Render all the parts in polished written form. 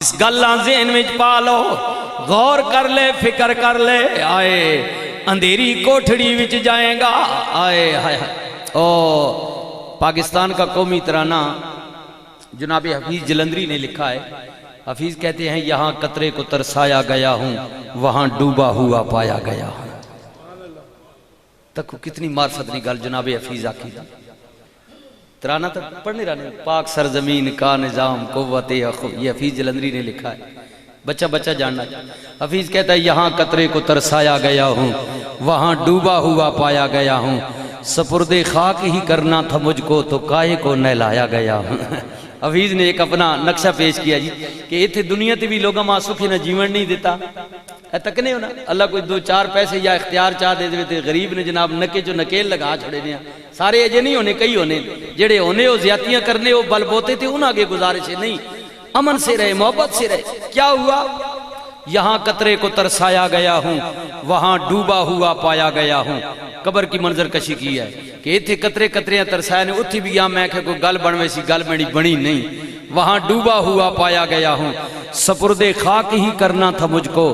اس گلاں ذہن میں پا لو، غور کر لے، فکر کر لے، آئے اندھیری کوٹھڑی وچ جائیں گا، آئے ہائے او پاکستان کا قومی ترانہ جناب حفیظ جلندری نے لکھا ہے۔ حفیظ کہتے ہیں یہاں قطرے کو ترسایا گیا ہوں، وہاں ڈوبا ہوا پایا گیا ہوں۔ تک کتنی معرفت نگال جناب حفیظ آکی تھا، ترانہ تک پڑھنے رہنے، پاک سرزمین کا نظام قوت حق، یہ حفیظ جلندری نے لکھا ہے، بچہ بچہ جاننا ہے۔ حفیظ کہتا ہے یہاں قطرے کو ترسایا گیا ہوں، وہاں ڈوبا ہوا پایا گیا ہوں، سپرد خاک ہی کرنا تھا مجھ کو تو کائے کو نہلایا گیا ہوں۔ حفیظ نے ایک اپنا نقشہ پیش کیا جی کہ ایتھے دنیا تے بھی لوگاں ماں سکھی نہ جیون نہیں دیتا، اے تکنے ہونا اللہ کوئی دو چار پیسے یا اختیار چاہ دے دے، غریب نے جناب نکے جو نکیل لگا چھڑے دیا، سارے اجے نہیں ہونے، کئی ہونے جڑے ہونے ہو زیادتیاں کرنے ہو بل بوتے تھے، ان آگے گزارش نہیں، امن سے رہے، محبت سے رہے۔ کیا ہوا؟ یہاں قطرے کو ترسایا گیا ہوں، وہاں ڈوبا ہوا پایا گیا ہوں۔ قبر کی منظر کشی کی ہے کہ ایتھے قطرے قطریاں ترسایا نے، اتھی بھی یہاں میں کہ کوئی گل بنوے سی گل میری بنی نہیں، وہاں ڈوبا ہوا پایا گیا ہوں، سپرد خاک ہی کرنا تھا مجھ کو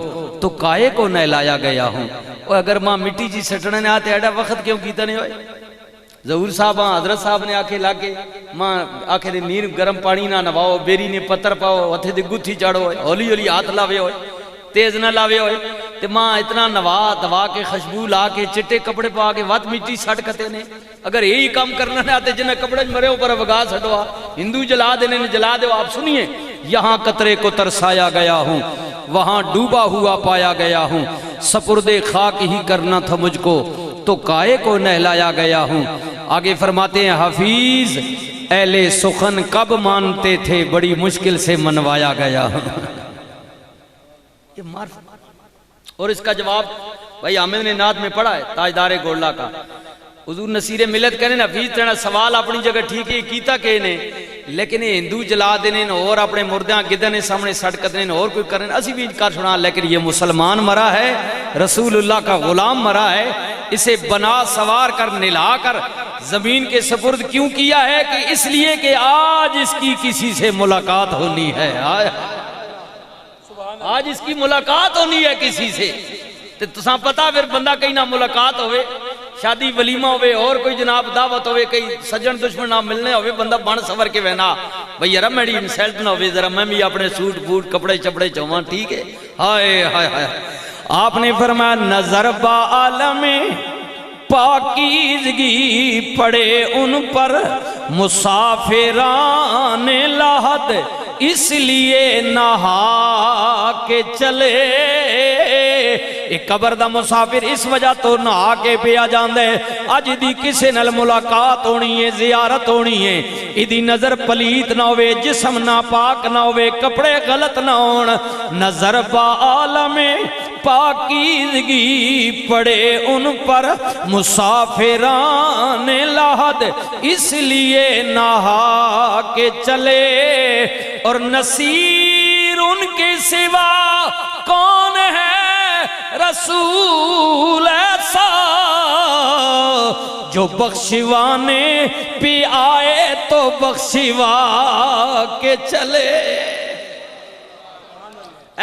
تو کائے کو نہلایا گیا ہوں۔ اور اگر ماں مٹی جی سٹنے نے آتے ایڈا وقت کیوں کیتا نہیں ہوئے؟ ظہور صاحب حضرت صاحب نے آکھے لاکے ماں آکھے دے نیر گرم پانی نہ نواؤ، بیری نے پتر پاؤ، ہتھے دے گتھی چاڑو ہوئے، ہولی ہولی ہاتھ لاوے ہوئے، تیز نہ لاوے ہوئے، تے ماں اتنا نوا دوا کے خوشبو لا کے چٹے کپڑے پا کے وات مٹی سٹ کتے نے۔ اگر یہی کام کرنا نہ آتے جنہیں کپڑے مرے اوپر وگا سٹوا، ہندو جلا دینے نے جلا دے۔ آپ سنیے یہاں قطرے کو ترسایا گیا ہوں، وہاں ڈوبا ہوا پایا گیا ہوں، سپرد خاک ہی کرنا تھا مجھ کو تو کائے کو نہلایا گیا ہوں۔ آگے فرماتے ہیں حفیظ اہل سخن کب مانتے تھے، بڑی مشکل سے منوایا گیا ہوں۔ یہ معرفت اور اس کا جواب بھائی حامد نے نعت میں پڑھا ہے تاجدار گولڈا کا، حضور نصیر ملت کہنے حفیظ تینا سوال اپنی جگہ ٹھیک ہے کیتا کہ نے، لیکن یہ ہندو جلا دینے اور اپنے مردیاں گدنے سامنے سڑ کتنے اور کوئی کرنے اسی بھی کر چھوڑا، لیکن یہ مسلمان مرا ہے، رسول اللہ کا غلام مرا ہے، اسے بنا سوار کر نلا کر زمین کے سپرد کیوں کیا ہے؟ کہ اس لیے کہ آج اس کی کسی سے ملاقات ہونی ہے، آج اس کی ملاقات ہونی ہے کسی سے۔ تو تساں پتا پھر بندہ کہیں نہ ملاقات ہوئے، شادی ولیمہ ہوئے اور کوئی جناب دعوت ہوئے، کئی سجن دشمن نہ ملنے ہوئے، بندہ بان سور کے وینا بھئی یرہ میری انسلٹ نہ ہوئے، ذرا میں بھی اپنے سوٹ بوٹ کپڑے چپڑے چوہاں، ٹھیک ہے؟ ہائے ہائے ہائے۔ آپ نے فرمایا نظر با عالم پاکیزگی پڑے ان پر مسافران لحد، اس لیے نہا کے چلے۔ ایک قبر دا مسافر اس وجہ تو نہا کے پیا جاندے، اج دی کسے نال ملاقات ہونی ہے، زیارت ہونی ہے، ایدی نظر پلیت نہ ہوئے، جسم ناپاک نہ ہوئے، کپڑے غلط نہ ہون، نظر با عالم پاکیزگی پڑے ان پر مسافران لحد، اس لیے نہا کے چلے۔ اور نصیر ان کے سوا کون ہے رسول ایسا، جو بخشوانے پہ آئے تو بخشوا کے چلے۔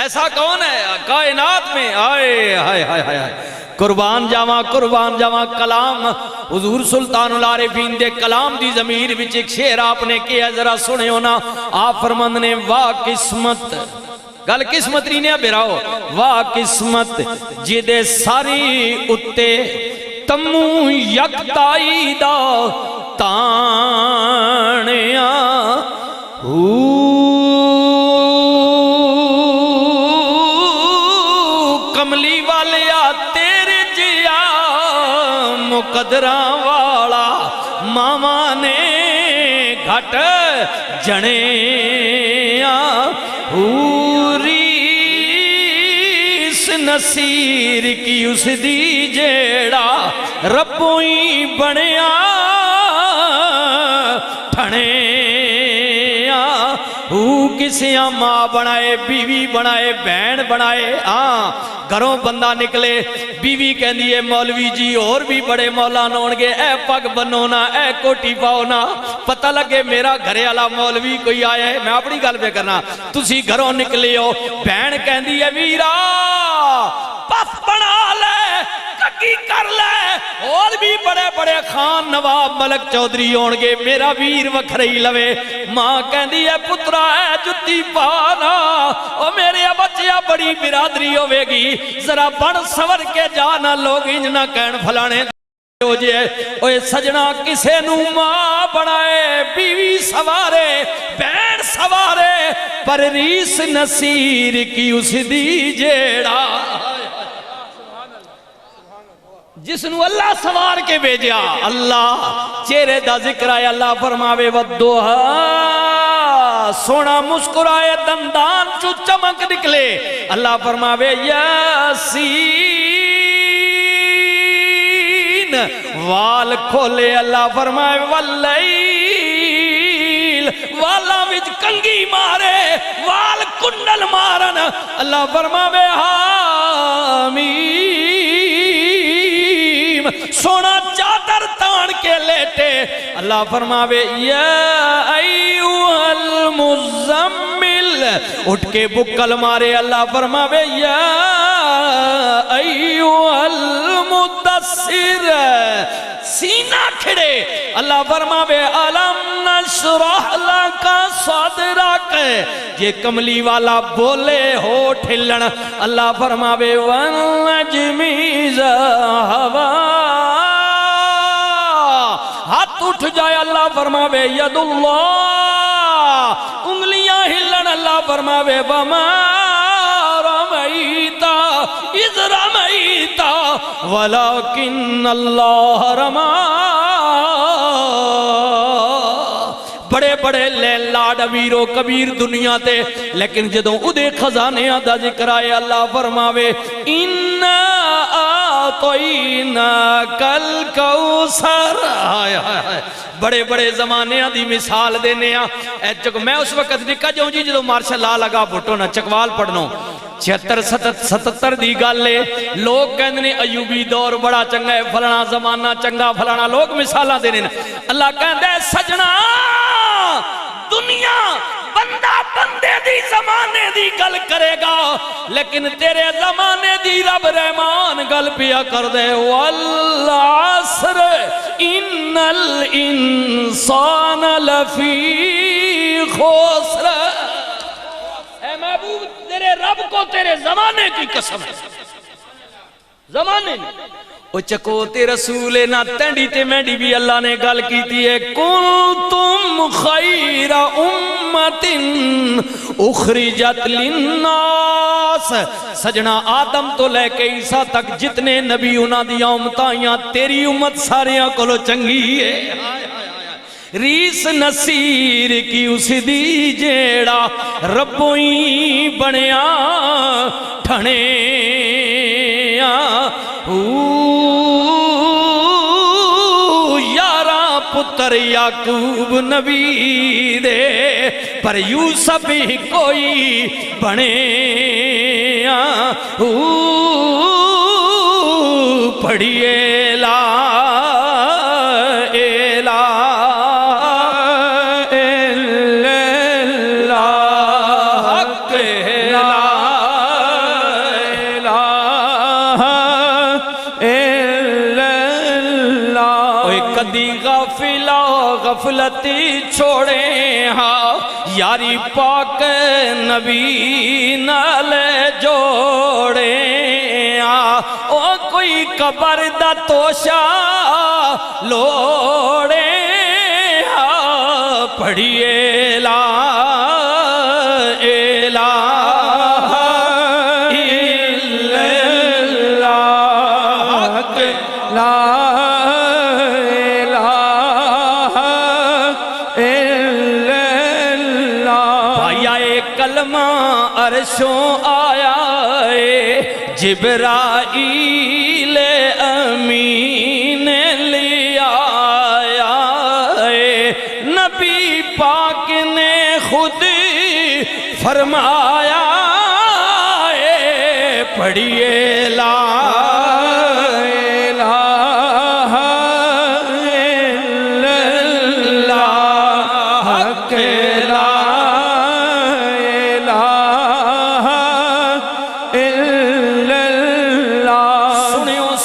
ایسا کون ہے کائنات میں؟ آئے ہائے ہائے ہائے، قربان جاواں کلام حضور سلطان العارفین دے کلام دی ضمیر وچ ایک شعر آپ نے کیا ذرا سنے ہونا۔ آپ فرمند نے واہ قسمت، گل قسمت نہیں نے بیراؤ، واہ قسمت جدے ساری اتے تمو یکتائی دا تانیاں، کملی والیا تیرے جیا مقدراں والا، ماما نے گھٹ جنیاں، اس نصیر کی اس دی جیڑا ربوئی بنیا ٹھنیاں، کسی ماں بنائے بیوی بنائے بہن بنائے گھروں بندہ نکلے بیوی کہندی ہے مولوی جی اور بھی بڑے مولانا ہونگے اے پگ بنو نا اے کوٹی پاؤ نا پتہ لگے میرا گھرے والا مولوی کوئی آیا ہے میں اپنی گل پہ کرنا تسی گھروں نکلے ہو بہن کہندی ہے ویرا پف بنا لے ککی کر لے اور بھی بڑے بڑے خان نواب ملک چودھری ہونگے میرا ویر وکھرئی لوے ماں کہندی ہے پترا ہے جتی پانا او میرے بچیا بڑی برادری ہوئے گی ذرا بڑ سور کے جانا لوگ انجنا کہن پھلانے اوے سجنا کسے نو ماں بنائے بیوی سوارے بہن سوارے پر ریس نصیر کی اس دی جیڑا جس نو اللہ سوار کے بھیجیا اللہ چہرے دا ذکر آئے اللہ فرماوے ودوہا سونا مسکرائے دندان چو چمک نکلے اللہ فرماوے یاسین وال کھولے اللہ فرمائے واللیل والا وچ کنگی مارے وال کنڈل مارن اللہ فرماوے حامیم سونا چادر تان کے لیٹے اللہ فرماوے یا ایوہ المزمل اٹھ کے بکل مارے اللہ فرماوے یا ایوہ المدثر سینہ کھڑے اللہ فرماوے علم نشرح لکا صدرک یہ کملی والا بولے ہو ٹھلن اللہ فرماوے والنجمی ذہوا ہاتھ اٹھ جائے اللہ فرماوے ید اللہ انگلیاں ہلن اللہ فرماوے وما رمیتا اذ رمیتا ولیکن اللہ رما بڑے بڑے لیلا ڈویرو کبیر دنیا تے لیکن جدوں ادھے خزانے دا ذکر آئے اللہ فرماوے اِنَّا آتَيْنَا کل کوثر بڑے بڑے زمانے دی مثال دینے میں اس وقت نکا جاؤں جی جدوں مارشاء اللہ لگا بھٹو نا چکوال پڑھنو 76-77 دی گالے لوگ کہندے ایوبی دور بڑا چنگا ہے فلانا زمانہ چنگا فلانا لوگ مثالہ دینے اللہ کہندے سجنا دنیا بندہ بندے دی زمانے دی گل کرے گا لیکن تیرے زمانے دی رب رحمان گل پیا کر دے والعصر ان الانسان لفی خسر اے محبوب تیرے رب کو تیرے زمانے کی قسم ہے زمانے میں او چکوتے رسول نہ تینڈی تے مینڈی بھی اللہ نے گل کیتی ہے کنتم خیر امت اخرجت للناس سجنا آدم تو لے کے عیسیٰ تک جتنے نبی انہاں دی امتائیاں تیری امت ساریاں کولو چنگی ہے ریس نصیر کی اس دی جیڑا ربوئی بنیا ٹھنے یارا پتر یعقوب نبی دے پر یوسف ہی کوئی بنے پڑھیے لا غفلتی چھوڑے ہاں یاری پاک نبی نال جوڑے ہاں او کوئی قبر دا توشا لوڑے ہاں پڑھیے لا عرشوں آیا ہے جبرائیل امین لے آیا ہے نبی پاک نے خود فرمایا پڑھیے لا الہ الا اللہ کہ لا الہ الا اللہ۔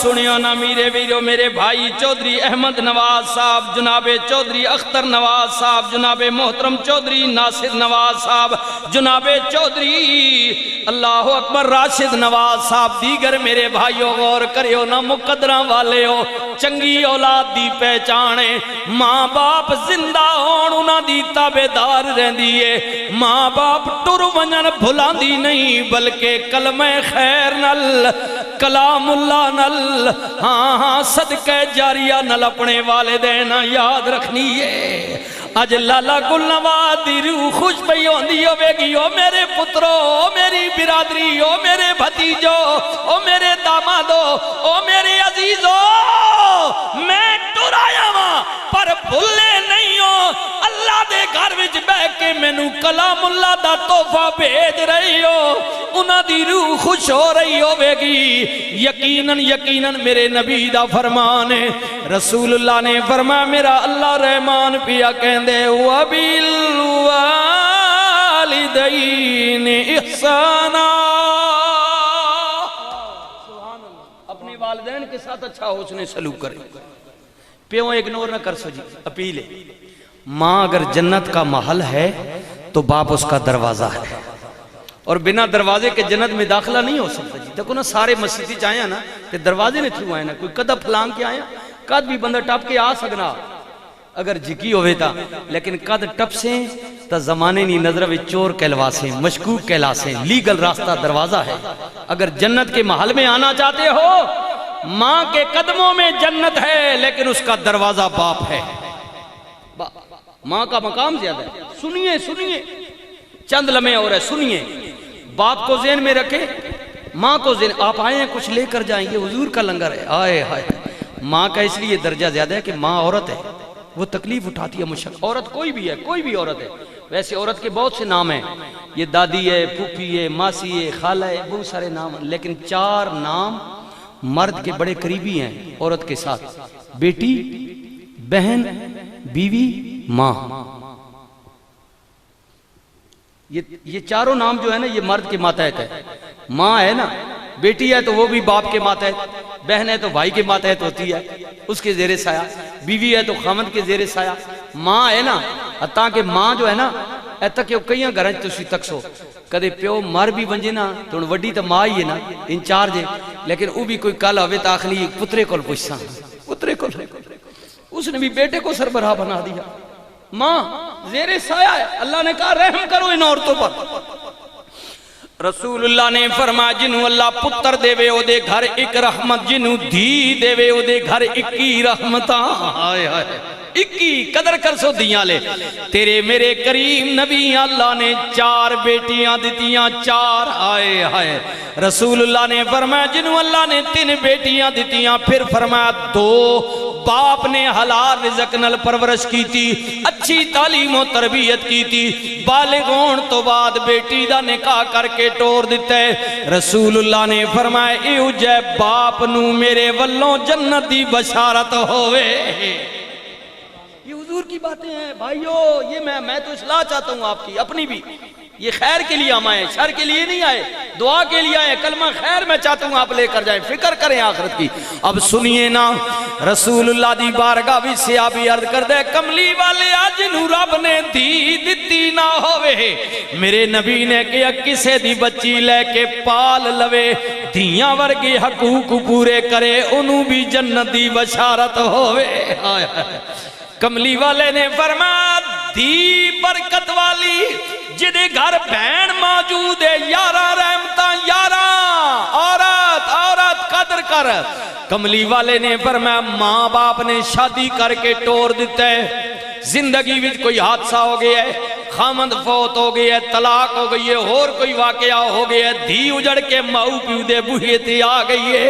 سنیو نا میرے ویرو میرے بھائی چودھری احمد نواز صاحب، جناب چودھری اختر نواز صاحب، جناب محترم چودھری ناصر نواز صاحب، جناب چودھری اللہ اکبر راشد نواز صاحب، دیگر میرے بھائیوں غور کریو نا مقدرہ والے ہو، چنگی اولاد دی پہچانے، ماں باپ زندہ ہون انہاں دی تابعدار رہندیے، ماں باپ ٹر ونجن بھلاندی نہیں بلکہ کلمہ خیر نل، کلام اللہ نل، ہاں صدقہ جاریہ نل اپنے والدین یاد رکھنی ہے۔ آج لالا گل نواز دی روح خوش پئی ہوندی ہوے گی، او میرے پترو، او میری برادری، او میرے بھتیجو، او میرے دامادو، او میرے عزیزو، میں ٹر آیا ہاں پر بھلے نہیں ہو، اللہ دے گھر وچ بیٹھ کے مینوں کلام اللہ دا تحفہ بھیج رہی ہو، انہاں دی روح خوش ہو رہی ہوے گی۔ یقیناً یقیناً میرے نبی دا فرمان ہے، رسول اللہ نے فرمایا میرا اللہ رحمان پیا کہندے وَبِالْوَالِدَيْنِ اِحْسَانًا، اپنے والدین کے ساتھ اچھا حسن سلوک کریں، پیوں اگنور نہ کر سو جی، اپیل ہے۔ ماں اگر جنت کا محل ہے تو باپ اس کا دروازہ ہے، اور بنا دروازے کے جنت میں داخلہ نہیں ہو سکتا جی۔ دیکھو نا سارے مسجدی چاہیے نا کہ دروازے نے تھرو آئے نا، کوئی قدہ پھلانگ کے آیا، قد بھی بندہ ٹپ کے آ سکنا اگر جکی ہوئے تا، لیکن قد ٹپ سے تا زمانے نی نظر وچ چور کہلوا سے، مشکوک کہلا سے، لیگل راستہ دروازہ ہے۔ اگر جنت کے محل میں آنا چاہتے ہو، ماں کے قدموں میں جنت ہے لیکن اس کا دروازہ باپ ہے، ماں کا مقام زیادہ ہے۔ سنیے سنیے چند لمحے اور ہے، سنیے، باپ کو ذہن میں رکھے، ماں کو ذہن، آپ آئے ہیں کچھ لے کر جائیں گے، حضور کا لنگر ہے، آئے ہائے، ماں کا اس لیے درجہ زیادہ ہے کہ ماں عورت ہے، وہ تکلیف اٹھاتی ہے مشکل، عورت کوئی بھی ہے، کوئی بھی عورت ہے، ویسے عورت کے بہت سے نام ہیں، یہ دادی ہے، پھوپھی ہے، ماسی ہے، خالہ ہے، بہت سارے نام ہیں، لیکن 4 نام مرد کے بڑے قریبی ہیں عورت کے ساتھ، بیٹی، بہن، بیوی، ماں۔ یہ چاروں نام جو ہے نا یہ مرد کے ماتحت ہے۔ ماں ہے نا، بیٹی ہے تو وہ بھی باپ کے ماتحت، بہن ہے تو بھائی کے ماتحت ہوتی ہے، اس کے زیر سایہ، بیوی ہے تو خامند کے زیر سایہ، ماں ہے نا، حتیٰ کہ ماں جو ہے نا ایتا کہ کئی گھراں تسی تکسو کدے پیو مر بھی ونجے نا تو وڈی تو ماں ہی ہے نا، انچارج ہے، لیکن وہ بھی کوئی کل ہوئے تو آخری پترے کو پوچھسا، پترے کو، اس نے بھی بیٹے کو سربراہ بنا دیا۔ ماں زیر سایہ ہے، اللہ نے کہا رحم کرو ان عورتوں پر۔ رسول اللہ نے فرمایا جنہوں اللہ پتر دے وے او دے گھر ایک رحمت، جنہوں دھی دے وے او دے گھر 21 رحمتاں، آئے آئے 21 قدر کر سو دیاں لے۔ تیرے میرے کریم نبی اللہ نے 4 بیٹیاں دیتیاں، 4 آئے آئے۔ رسول اللہ نے فرمایا جنہوں اللہ نے 3 بیٹیاں دیتیاں، پھر فرمایا 2 باپ نے حلال رزق نل پرورش کی تھی، اچھی تعلیم و تربیت کی تھی، بالغ ہون تو بعد بیٹی دا نکاح کر کے ٹور دیتا ہے۔ رسول اللہ نے فرمایا ایو جے باپ نو میرے والوں جنت دی بشارت ہوئے۔ یہ حضور کی باتیں ہیں بھائیو، یہ میں تو اصلاح چاہتا ہوں آپ کی اپنی بھی، یہ خیر کے لیے ہم آئے، شر کے لیے نہیں آئے، دعا کے لیے آئے، کلمہ خیر میں چاہتا ہوں آپ لے کر جائیں، فکر کریں آخرت کی۔ اب سنیے نا رسول اللہ دی بارگاہ بھی صحابی عرض کر دے کملی والے آج نو رب نے دی دتی نہ ہوئے، میرے نبی نے کیا کسے دی بچی لے کے پال لوے، دیاں ورگے حقوق پورے کرے، انہوں بھی جنت دی بشارت ہوئے۔ کملی والے نے فرمایا دی برکت والی جدے گھر بہن موجود ہے، 11 رحمتاں 11 عورت قدر کر۔ کملی والے نے فرمایا ماں باپ نے شادی کر کے ٹور دیتا ہے، زندگی وچ کوئی حادثہ ہو گیا ہے، خامند فوت ہو گئی ہے، طلاق ہو گئی ہے، اور کوئی واقعہ ہو گیا ہے، دھی اجڑ کے ماؤ پیو دے بوہے تے آ گئی ہے۔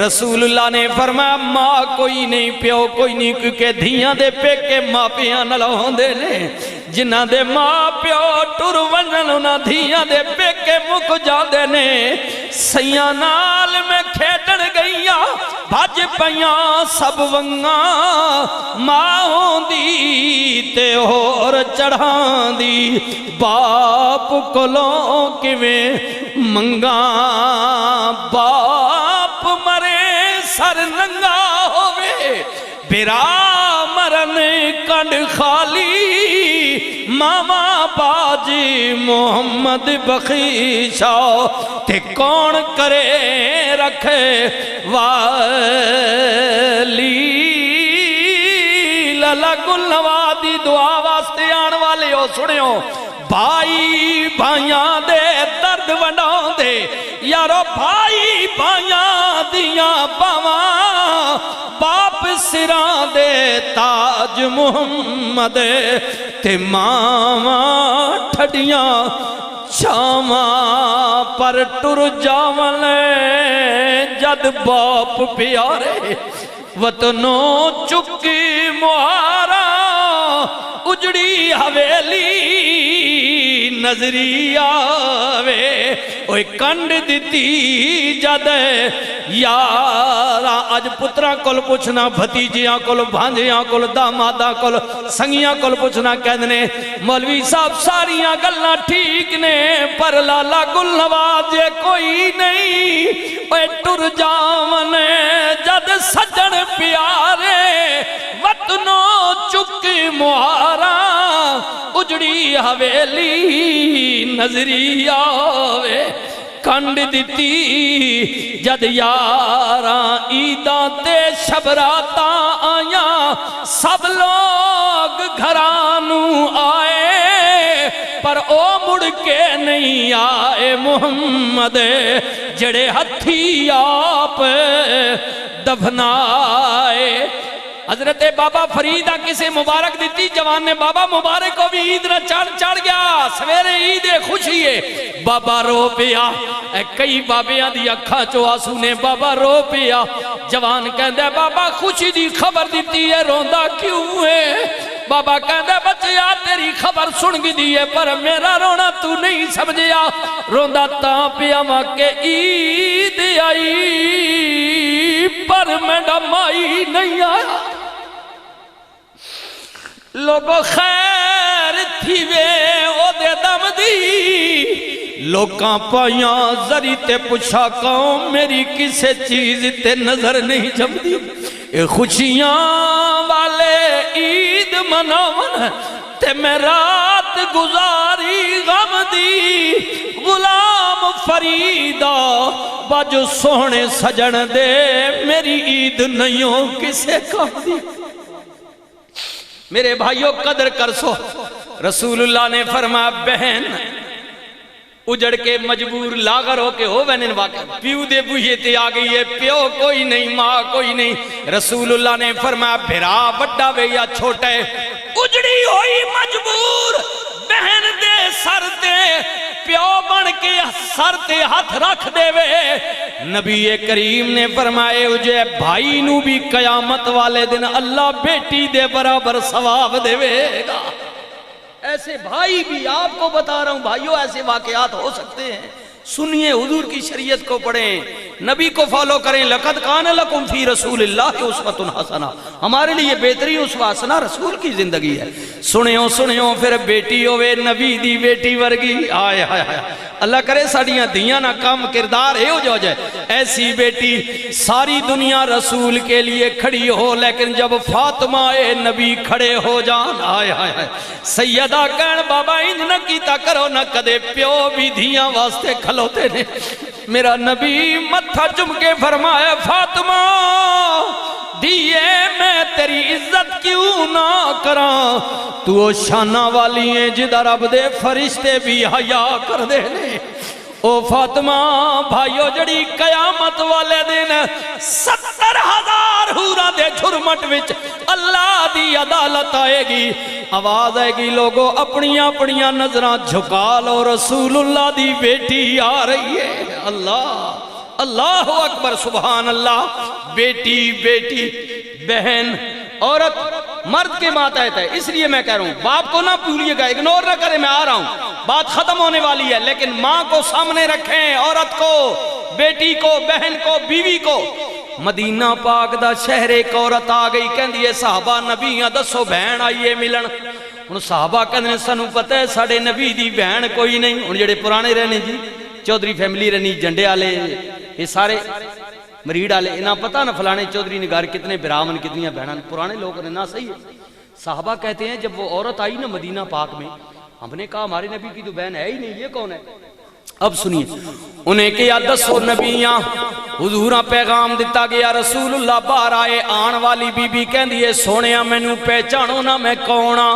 رسول اللہ نے فرمایا ماں کوئی نہیں، پیو کوئی نہیں، کیونکہ دھیاں دے پیکے ماں پیاں نال ہوندے نے، جنہاں دے ماں پیو ٹر ونجن انہاں دھیاں دے پیکے مک جاندے نے۔ سیاں نال میں کھیڈن گئیاں بھج پیاں سب ونگاں، ماں ہوندی تے ہور چڑھان دی، باپ کولوں کیویں منگاں، باپ مرے سر ننگا ہووے، برا مرن کنڈ خالی، ماما باجی محمد بخیشا، تے کون کرے رکھے والی۔ لالا گل نوادی دعا واسطے آن والے ہو سنیو، بھائی بھائیاں دے درد ونڈاؤں دے، یارو بھائی بھائیاں دیاں باواں، باپ سران دے تاج محمد، تے ماواں ٹھڈیاں چھاواں پر ٹر جاون جد باپ پیارے، وطنوں چکی مہارا اجڑی حویلی نظری آوے، اوہ کنڈ دیتی جد یارا۔ آج پترہ کل پوچھنا، بھتیجیاں کل، بھانجیاں کل، داماداں کل، سنگیاں کل پوچھنا کہندنے مولوی صاحب ساریاں گلنا ٹھیک نے، پر لالا گل نوازے کوئی نہیں، اوہ ٹر جاون جد سجن پیارے، وطنوں چکی مہارا اجڑی حویلی نظری آوے، کنڈ دیتی جد یاراں عیداں تے شبراتاں آیاں، سب لوگ گھرانوں آئے، پر او مڑ کے نہیں آئے محمد، جڑے ہتھی آپ دفنائے۔ حضرت بابا فریدہ کسے مبارک دیتی، جوان نے بابا مبارک کو بھی عید نہ چڑھ گیا، سویرے عید خوشی ہے، بابا رو پیا، کئی بابیاں دی اکھاں چو آنسو نے، بابا رو پیا، جوان کہندے بابا خوشی دی خبر دیتی ہے، روندہ کیوں ہے؟ بابا کہندے بچیا تیری خبر سن گی دی ہے، پر میرا رونا تو نہیں سمجھیا، روندہ تاں پیا ماں کے عید آئی، پر میڈا مائی نہیں آیا۔ لوگو خیر تھی وے او دے دم دی، لوکاں پائیاں زری تے پچھا قوم میری کسے چیز تے نظر نہیں جم دی، اے خوشیاں والے عید مناون تے میں رات گزاری غم دی، غلام فریدہ باجو سونے سجن دے، میری عید نہیں کسے کام دی۔ میرے بھائیوں قدر کر سو، رسول اللہ نے فرمایا بہن اجڑ کے مجبور لاغر ہو کے ہو وینن واقع، پیو دے بوہے تے آ گئی ہے، پیو کوئی نہیں، ماں کوئی نہیں، رسول اللہ نے فرمایا بھرا بڑا وے یا چھوٹا ہے، اجڑی ہوئی مجبور بہن دے سر تے پیو بن کے سر تے ہاتھ رکھ دے وے، نبی کریم نے فرمائے اجے بھائی نو بھی قیامت والے دن اللہ بیٹی دے برابر ثواب دے وے گا۔ ایسے بھائی بھی آپ کو بتا رہا ہوں بھائیوں، ایسے واقعات ہو سکتے ہیں، سنیے حضور کی شریعت کو پڑھیں، نبی کو فالو کریں، لَقَدْ كَانَ لَكُمْ فِي رَسُولِ اللَّهِ أُسْوَةٌ حَسَنَةٌ، ہمارے لیے بہترین اسوہ حسنہ رسول کی زندگی ہے۔ سنیوں پھر بیٹی ہوئے نبی دی بیٹی ورگی، آئے ہائے ہائے، اللہ کرے ساڑیاں دیاں نہ کام کردار ہے ہو جائے، ایسی بیٹی ساری دنیا رسول کے لیے کھڑی ہو، لیکن جب فاطمہ نبی کھڑے ہو جان، آئے ہائے ہائے، سیدہ کہن بابا انج نہ کیتا کرو نہ کدے، پیو بھی دھیاں واسطے کھلوتے نے، میرا نبی متھا چم کے فرمایا فاطمہ دیئے میں تیری عزت کیوں نہ کراں، تو شانہ والی ہیں جدہ رب دے فرشتے بھی حیا کر دے نے۔ او فاطمہ بھائیو جڑی قیامت والے دن 70,000 حوراں دے جھرمٹ وچ اللہ دی عدالت آئے گی، آواز آئے گی لوگو اپنی اپنی نظراں جھکا لو، رسول اللہ دی بیٹی آ رہی ہے۔ اللہ اللہ اکبر سبحان اللہ۔ بیٹی بیٹی بہن عورت مرد کے ماتحت ہے، اس لیے میں کہہ رہا ہوں باپ کو نہ بھولیے گا، اگنور نہ کریں، میں آ رہا ہوں، بات ختم ہونے والی ہے، لیکن ماں کو سامنے رکھیں، عورت کو، بیٹی کو، بہن کو، بیوی کو۔ مدینہ پاک دا شہر ایک عورت آ گئی، کہندی ہے صحابہ نبیاں دسو بہن آئیے ملن۔ ہن صحابہ کہندے سانو پتہ ہے ساڈے نبی دی بہن کوئی نہیں۔ ہن جڑے پرانے رہنے جی چودھری فیملی رہنی، جنڈے والے، یہ سارے مریڈ والے، انہاں پتہ نہ فلانے چودھری نگار کتنے برامن کتنی بہنان، پرانے لوگ رہنا صحیح ہے۔ صحابہ کہتے ہیں جب وہ عورت آئی نا مدینہ پاک میں، ہم نے کہا ہمارے نبی کی تو بہن ہے ہی نہیں، یہ کون ہے؟ اب سنیے، انہیں کیا دسو نبیاں، حضوراں پیغام دیتا گیا، رسول اللہ باہر آئے، آن والی بی بی کہندی ہے سونیا مینوں پہچانو نہ میں کونا،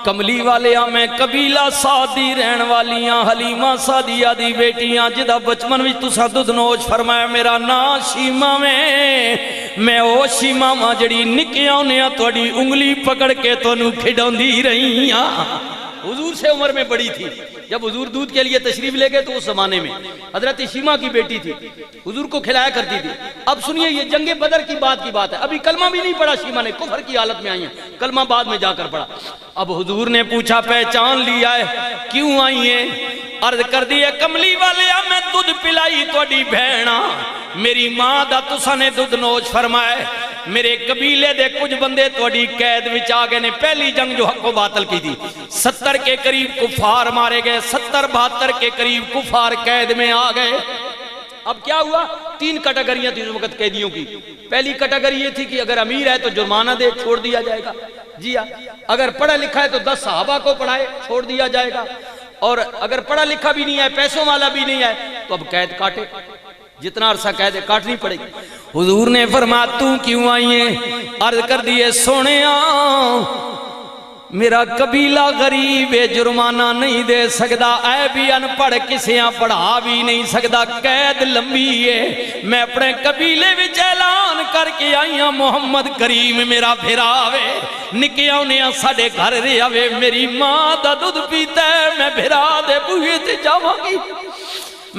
کملی والیاں میں قبیلہ سعدی رہن والیاں، حلیمہ سعدیہ دی بیٹیاں جدا بچپن وچ تساں دودھ نوش فرمایا، میرا نام شیمہ میں او شیمہ ماں جڑی نکیاں نے تہاڈی انگلی پکڑ کے تانوں کھڈاندی رہی ہاں۔ حضور سے عمر میں بڑی تھی، جب حضور دودھ کے لیے تشریف لے گئے تو اس زمانے میں حضرت شیمہ کی بیٹی تھی، حضور کو کھلایا کرتی تھی۔ اب سنیے یہ جنگ بدر کی بات ہے، ابھی کلمہ بھی نہیں پڑھا شیمہ نے، کفر کی حالت میں آئی ہیں، کلمہ بعد میں جا کر پڑھا۔ اب حضور نے پوچھا پہچان لیا ہے، کیوں آئی ہیں؟ عرض کر دی ہے کملی والے میں دودھ پلائی تہاڈی بہنا، میری ماں دا تساں نے دودھ نوش فرمایا، میرے قبیلے دے کچھ بندے تہاڈی قید وچ آ گئے نے، پہلی جنگ جو حق و باطل کی تھی، 70 کے قریب کفار مارے گئے، 70-72 کے قریب کفار قید میں آ گئے۔ اب کیا ہوا؟ 3 کیٹیگریاں تھی اس وقت قیدیوں کی۔ پہلی کیٹیگری یہ تھی کہ اگر امیر ہے تو جرمانہ دے چھوڑ دیا جائے گا، جی ہاں، اگر پڑھا لکھا ہے تو 10 صحابہ کو پڑھائے چھوڑ دیا جائے گا، اور اگر پڑھا لکھا بھی نہیں ہے، پیسوں والا بھی نہیں ہے تو اب قید کاٹے، جتنا عرصہ قید کاٹنی پڑے گی۔ حضور نے فرمایا تو کیوں آئی ہیں؟ عرض کر دیے سونیا میرا قبیلہ غریب ہے، جرمانہ نہیں دے سکتا، اے بھی ان پڑھ کسیاں پڑھا بھی نہیں سکتا، قید لمبی ہے، میں اپنے قبیلے وچ اعلان کر کے آئی ہوں محمد کریم میرا بھراوے، نکیاں انہیں ساڑے گھر رہے آوے، میری ماں دا دودھ پیتا ہے، میں بھرا دے بوئے تے جاواں گی،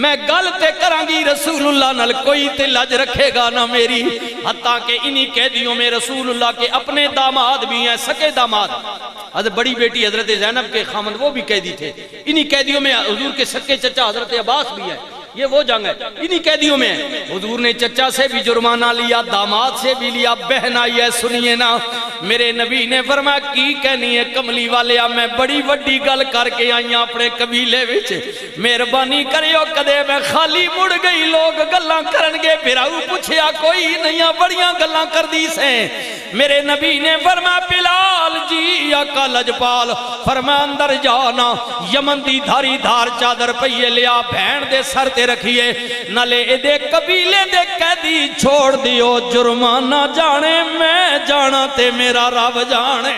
میں گل تے کران گی رسول اللہ نال کوئی تے لج رکھے گا نہ میری، حتیٰ کہ انہی قیدیوں میں رسول اللہ کے اپنے داماد بھی ہیں، سکے داماد، حضرت بڑی بیٹی حضرت زینب کے خامند وہ بھی قیدی تھے، انہی قیدیوں میں حضور کے سکے چچا حضرت عباس بھی ہیں، یہ وہ جنگ ہے، انہی قیدیوں میں ہیں۔ حضور نے چچا سے بھی جرمانہ لیا، داماد سے بھی لیا، بہن آئی ہے، سنیے نا، میرے نبی نے فرمایا کی کہنی ہے کملی والے، میں بڑی وڈی گل کر کے آئیاں اپنے قبیلے وچ، مہربانی کریو کدے میں خالی مڑ گئی، لوگ گلاں کرنگے، بھراؤ پوچھیا کوئی نہیں، بڑیاں گلاں کر دی سے۔ میرے نبی نے فرمایا بلال جی آقا لجپال، فرمایا اندر جانا، یمن دی دھاری دھار چادر پئیے لیا، بہن دے سر تے رکھیے، نلے دے قبیلے دے قیدی چھوڑ دیو، جرمانہ جانے میں جانا تے میرا رب جانے۔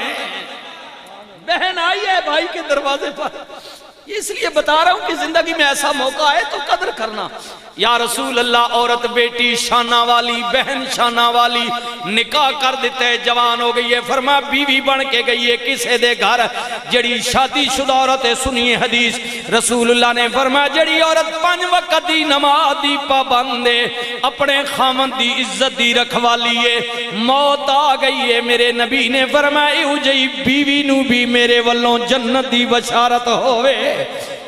بہن آئی ہے بھائی کے دروازے پر، اس لیے بتا رہا ہوں کہ زندگی میں ایسا موقع آئے تو قدر کرنا۔ یا رسول اللہ عورت بیٹی شانہ والی، بہن شانہ والی، نکاح کر دیتے جوان ہو گئی ہے، فرمایا بیوی بن کے گئی ہے کسے دے گھر، جڑی شادی شدہ عورت ہے، سنیے حدیث رسول اللہ نے فرمایا جڑی عورت 5 وقت دی نماز دی پابند ہے، اپنے خامن دی عزت دی رکھوالی ہے، موت آ گئی ہے، میرے نبی نے فرمایا ایو جئی بیوی نو بھی میرے والوں جنت دی بشارت ہوئے۔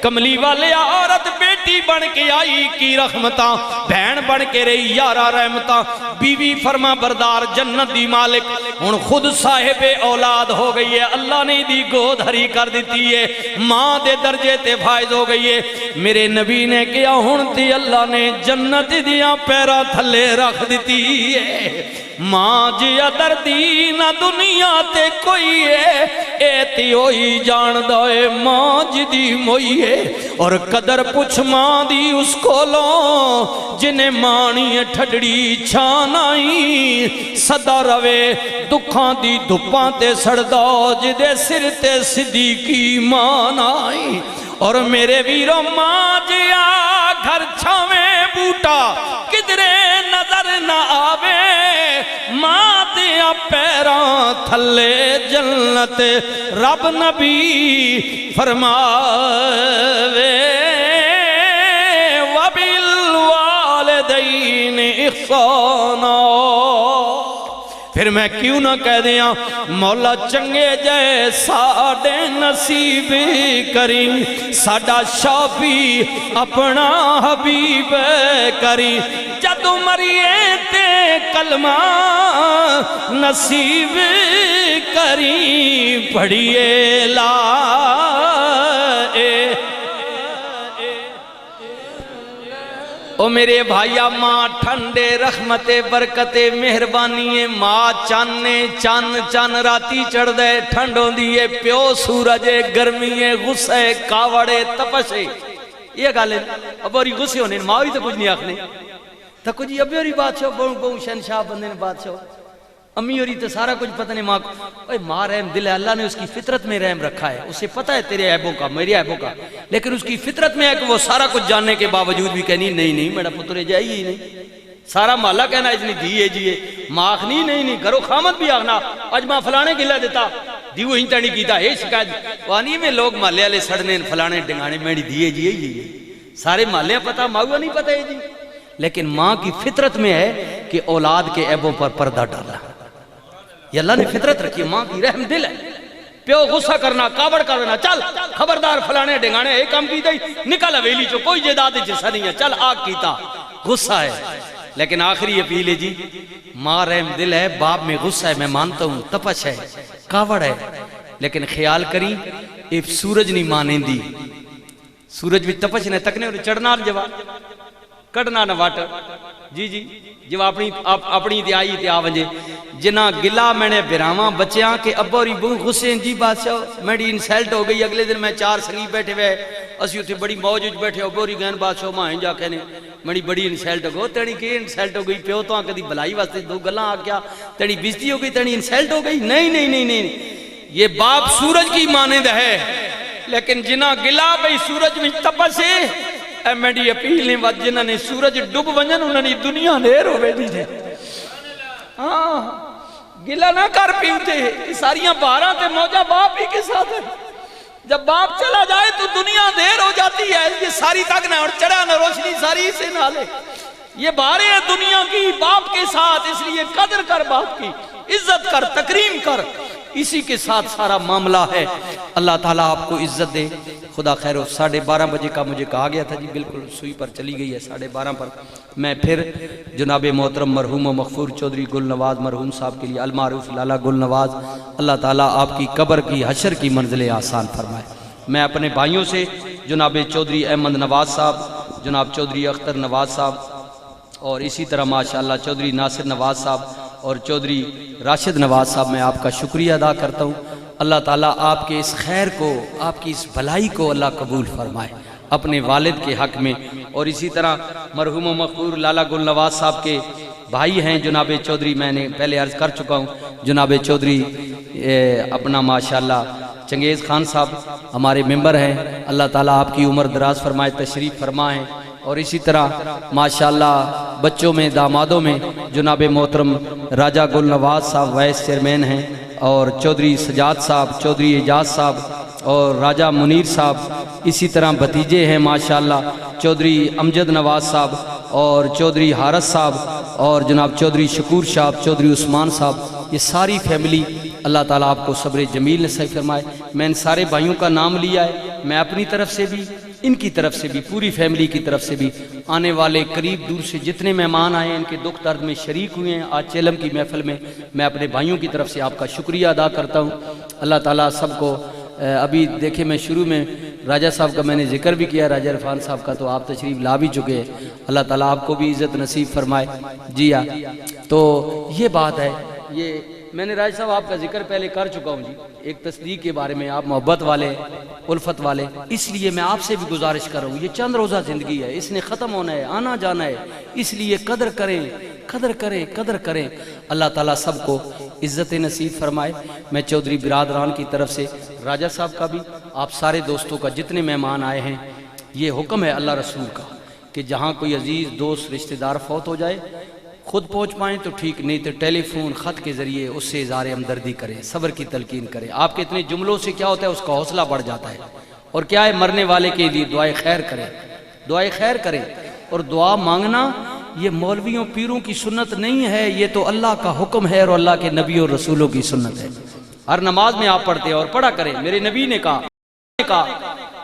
کملی والے عورت بیٹی بن کے آئی کی رحمتاں، بہن بن کے رہی یارہ رحمتاں، بیوی فرما بردار جنت دی مالک، ان خود صاحب اولاد ہو گئی ہے، اللہ نے دی گود ہری کر دیتی ہے، ماں دے درجے تے فائز ہو گئی ہے۔ میرے نبی نے کیا ہونتی اللہ نے جنت دیاں پیرا تھلے رکھ دیتی ہے، ماں جی ادر دین دنیا تے کوئی ہے، ایتی ہوئی جان دائے ماں جی دی موئی ہے، اور قدر پچھ ماں دی اس کو لو جنہیں مانی ٹھڑی چھان آئی، صدا روے دکھاں دی دھپاں تے سڑدا جدے سر تے صدیقی مان آئی، اور میرے ویرو ماں جیا گھر چھاویں بوٹا کدرے نظر نہ آوے، ماں پیراں تھلے جنت رب نبی فرماوے وَبِالْوَالِدَيْنِ اِحْسَانًا۔ پھر میں کیوں نہ کہہ دیاں مولا چنگے جے ساڑے نصیب کریں، ساڑا شافی اپنا حبیب کریں، جدو مریے تے کلمہ نصیب کریں، پڑھیے لا او میرے بھائیا ماں ٹھنڈے رحمت برکت مہربانی ماں چانے چان چان راتی چڑھ دے ٹھنڈوں دیئے پیو سورج گرمی غصے کاوڑے تپشے یہ گالے اب اوری غصے ہونے ماں ہوئی تو کچھ نہیں آکھنے تو کچھ ابھی اوری بادشاہ بہن بہن شہنشاہ بندے بادشاہ امی اوری تو سارا کچھ پتہ نہیں ماں کو ماں رحم دل ہے، اللہ نے اس کی فطرت میں رحم رکھا ہے، اسے پتہ ہے تیرے عیبوں کا میرے عیبوں کا، لیکن اس کی فطرت میں ہے کہ وہ سارا کچھ جاننے کے باوجود بھی کہنی نہیں میرا پترے جائے ہی نہیں، سارا محلہ کہنا اتنی دیئے جیے ماں آخنی نہیں گھرو خامت بھی آخنا آج ماں فلانے گلہ دیتا دیو ہی تانی کیتا ہے شکایت وانی میں لوگ محلے والے سڑنے فلانے ڈنگانے میری دیئے جیے ہی سارے محلے پتہ ماں نہیں پتہ ہے جی، لیکن ماں کی فطرت میں ہے کہ اولاد کے عیبوں پر پردہ ڈالا، یہ اللہ نے فطرت رکھی ماں کی رحم دل ہے، پیو غصہ کرنا کاوڑ کرنا چل خبردار فلانے ڈنگانے ایک کام کی دائی نکل اویلی چو کوئی جداد جیسا نہیں ہے چل آگ کیتا غصہ ہے، لیکن آخری اپیل ہے جی ماں رحم دل ہے باپ میں غصہ ہے میں مانتا ہوں تپش ہے کاوڑ ہے، لیکن خیال کری ایک سورج نہیں مانیں دی سورج بھی تپش نے تکنے اور چڑھنا جواب کڑنا نہ واٹر جی جو اپنی دیائی تے آونجے جنہ گلا میں نے براواں بچیاں کہ ابا اور ابو غصے جی بادشاہ میری انسلٹ ہو گئی اگلے دن میں 4 سنگی بیٹھے ہوئے اسی اتھے بڑی موجود بیٹھے ابا اور گین بادشاہ ماں جا کہنے میری بڑی انسلٹ ہو گئی تیڑی کی انسلٹ ہو گئی پیو تو آن کدی بلائی واسطے 2 گلاں آ گیا تیڑی بیزتی ہو گئی تیڑی انسلٹ ہو گئی نہیں یہ باپ سورج کی مانند ہے لیکن جنہ گلا بھئی سورج میں تپسے اے میری اپیل نے وقت جنہ نے سورج ڈب ونجن انہوں نے دنیا نیر ہوئے دی تھے گلہ نہ کر پیوتے ساریاں باراں تے موجہ باپ ہی کے ساتھ ہے جب باپ چلا جائے تو دنیا دیر ہو جاتی ہے یہ ساری تک نہ اور چڑھا نہ روشنی ساری سے نہ لے یہ بارے ہیں دنیا کی باپ کے ساتھ اس لیے قدر کر باپ کی عزت کر تکریم کر اسی کے ساتھ سارا معاملہ ہے اللہ تعالیٰ آپ کو عزت دے خدا خیر ہو 12:30 بجے کا مجھے کہا گیا تھا جی بالکل سوئی پر چلی گئی ہے 12:30 پر میں پھر جناب محترم مرحوم و مغفور چودھری گل نواز مرحوم صاحب کے لیے المعروف لالا گل نواز اللہ تعالیٰ آپ کی قبر کی حشر کی منزلیں آسان فرمائے میں اپنے بھائیوں سے جناب چودھری احمد نواز صاحب جناب چودھری اختر نواز صاحب اور اسی طرح ماشاءاللہ چودھری ناصر نواز صاحب اور چودھری راشد نواز صاحب میں آپ کا شکریہ ادا کرتا ہوں اللہ تعالیٰ آپ کے اس خیر کو آپ کی اس بھلائی کو اللہ قبول فرمائے اپنے والد کے حق میں اور اسی طرح مرحوم و مغفور لالا گل نواز صاحب کے بھائی ہیں جناب چودھری میں نے پہلے عرض کر چکا ہوں جناب چودھری اپنا ماشاءاللہ چنگیز خان صاحب ہمارے ممبر ہیں اللہ تعالیٰ آپ کی عمر دراز فرمائے تشریف فرمائیں اور اسی طرح ماشاءاللہ بچوں میں دامادوں میں جناب محترم راجہ گل نواز صاحب وائس چیئرمین ہیں اور چودھری سجاد صاحب چودھری اعجاز صاحب اور راجہ منیر صاحب اسی طرح بھتیجے ہیں ماشاءاللہ چودھری امجد نواز صاحب اور چودھری حارث صاحب اور جناب چودھری شکور صاحب چودھری عثمان صاحب یہ ساری فیملی اللہ تعالیٰ آپ کو صبر جمیل نصیب فرمائے میں ان سارے بھائیوں کا نام لیا ہے میں اپنی طرف سے بھی ان کی طرف سے بھی پوری فیملی کی طرف سے بھی آنے والے قریب دور سے جتنے مہمان آئے ان کے دکھ درد میں شریک ہوئے ہیں آج چیلم کی محفل میں میں اپنے بھائیوں کی طرف سے آپ کا شکریہ ادا کرتا ہوں اللہ تعالیٰ سب کو ابھی دیکھیں میں شروع میں راجہ صاحب کا میں نے ذکر بھی کیا راجہ عرفان صاحب کا تو آپ تشریف لا بھی چکے ہیں اللہ تعالیٰ آپ کو بھی عزت نصیب فرمائے جی ہاں تو یہ بات ہے یہ میں نے راجہ صاحب آپ کا ذکر پہلے کر چکا ہوں جی ایک تصدیق کے بارے میں آپ محبت والے الفت والے اس لیے میں آپ سے بھی گزارش کر رہا ہوں یہ چند روزہ زندگی ہے اس نے ختم ہونا ہے آنا جانا ہے اس لیے قدر کریں اللہ تعالیٰ سب کو عزت نصیب فرمائے میں چودھری برادران کی طرف سے راجہ صاحب کا بھی آپ سارے دوستوں کا جتنے مہمان آئے ہیں یہ حکم ہے اللہ رسول کا کہ جہاں کوئی عزیز دوست رشتہ دار فوت ہو جائے خود پہنچ پائیں تو ٹھیک، نہیں تو ٹیلی فون خط کے ذریعے اس سے اظہار ہمدردی کریں، صبر کی تلقین کریں۔ آپ کے اتنے جملوں سے کیا ہوتا ہے، اس کا حوصلہ بڑھ جاتا ہے۔ اور کیا ہے، مرنے والے کے لیے دعائے خیر کریں، دعائے خیر کریں۔ اور دعا مانگنا یہ مولویوں پیروں کی سنت نہیں ہے، یہ تو اللہ کا حکم ہے اور اللہ کے نبی اور رسولوں کی سنت ہے۔ ہر نماز میں آپ پڑھتے ہیں اور پڑھا کریں۔ میرے نبی نے کہا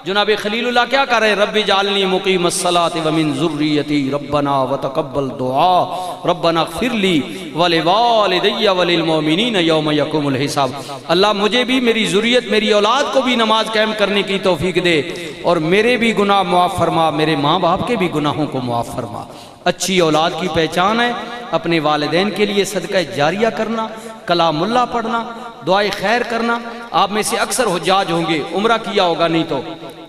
جناب خلیل اللہ کیا کر رہے ہیں، رب اجعلنی مقیم الصلاۃ ومن ذریتی ربنا وتقبل دعا ربنا اغفر لی ولوالدی وللمؤمنین یوم یقوم الحساب۔ اللہ مجھے بھی، میری ذریت، میری اولاد کو بھی نماز قائم کرنے کی توفیق دے، اور میرے بھی گناہ معاف فرما، میرے ماں باپ کے بھی گناہوں کو معاف فرما۔ اچھی اولاد کی پہچان ہے اپنے والدین کے لیے صدقہ جاریہ کرنا، کلام اللہ پڑھنا، دعائے خیر کرنا۔ آپ میں سے اکثر حجاج ہوں گے، عمرہ کیا ہوگا نہیں تو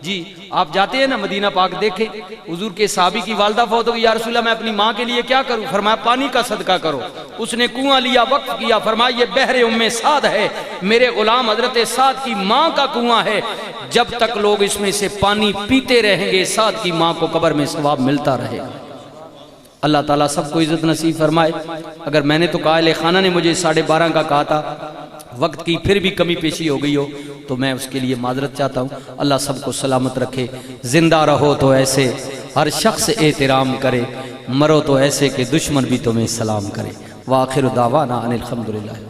جی آپ جاتے ہیں نا مدینہ پاک، دیکھیں حضور کے صحابی کی والدہ فوت ہو گئی، یا رسول اللہ میں اپنی ماں کے لیے کیا کروں؟ فرمایا پانی کا صدقہ کرو۔ اس نے کنواں لیا، وقف کیا، فرمایا یہ بحر ام سعد ہے، میرے غلام حضرت سعد کی ماں کا کنواں ہے، جب تک لوگ اس میں سے پانی پیتے رہیں گے سعد کی ماں کو قبر میں ثواب ملتا رہے گا۔ اللہ تعالیٰ سب کو عزت نصیب فرمائے۔ اگر میں نے تو قائل خانہ نے مجھے 12:30 کا کہا تھا، وقت کی پھر بھی کمی پیشی ہو گئی ہو تو میں اس کے لیے معذرت چاہتا ہوں۔ اللہ سب کو سلامت رکھے، زندہ رہو تو ایسے ہر شخص احترام کرے، مرو تو ایسے کہ دشمن بھی تمہیں سلام کرے۔ وآخر دعوانا ان الحمدللہ۔